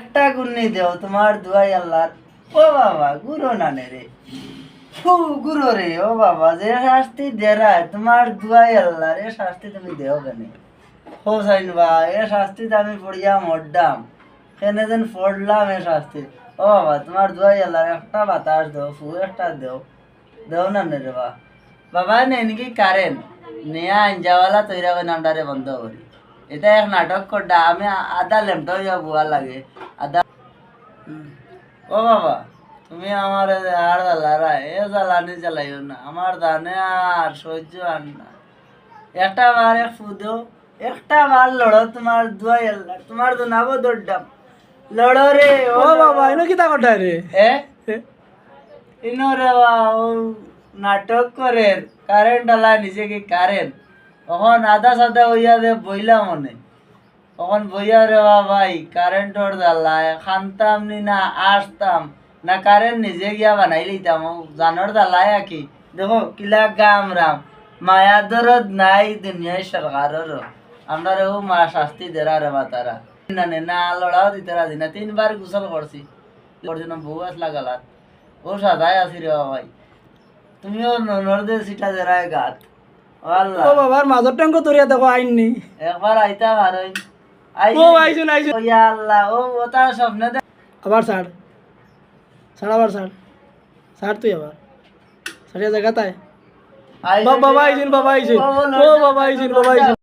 একটা গুন্নি দেও তোমার দুয়াই আল্লাহর। ও বাবা গুরু নানে রে, ফু গুরু রে, ও বাবা যে শাস্তি দেরায় তোমার দুয়াই আল্লাহর, এ শাস্তি তুমি দেও কেন? হোসাইন বা এ শাস্তিতে আমি পড়িয়া মরডাম, কেনে যেন পড়লাম এ শাস্তি। ও বাবা তোমার দুয়াই আল্লাহর, একটা বাতাস দেও, ফু একটা দেও, দেও না রে বা বাবা। নেন কি কারেন নেয়া আঞ্জাওয়ালা তৈরা করে নামটারে বন্ধ করি। এটা এক নাটক করডা আমি আধা লেমটা হইয়া বুয়া লাগে আধা। ও বাবা তুমি আমার আর জ্বালারা এ জ্বালানি জ্বালাইও না, আমার দানে আর সহ্য আর না। একটা বার এক ফুদো, একটা বার লড়ো, তোমার দুয়াই আল্লাহ, তোমার তো নাবো দৌড়াম, লড়ো রে। ও বাবা এনো কিতা কথা রে? এ ইনো রে বা ও নাটক করে কারেন্ট আলা নিচে কি কারেন্ট, তখন আধা সাদা হইয়া দে বইলা মনে, তখন বইয়া রে বা ভাই কারেন্টর জ্বালায় খানতাম নি না আসতাম না, কারেন্ট নিজে গিয়া বানাই লইতাম জানোর জ্বালায় কি। দেখো কিলা গাম রাম, মায়া দরদ নাই দুনিয়ায় সরকারেরও, আমরা রে মা শাস্তি দেরা রে বা তারা না না লড়াও দিতে রাজি না। 3 বার গোসল করছি, বউ আসলা গালাত, ও সাদাই আছি রে বা ভাই, তুমিও নরদে সিটা দেরায় গাত। ও বাবার মাজর ট্যাঙ্ক তরিয়া দেখো আইননি। একবার আইতা ভারই ও আইছুন আইছুন। ও ইয়া আল্লাহ, ও তার স্বপ্নে আবার ছাড় ছাড়, আবার ছাড় ছাড়, তুই আবার ছাড়িয়া জায়গা তাই। বাবা আইছুন, বাবা আইছুন, ও বাবা আইছুন, বাবা আইছুন।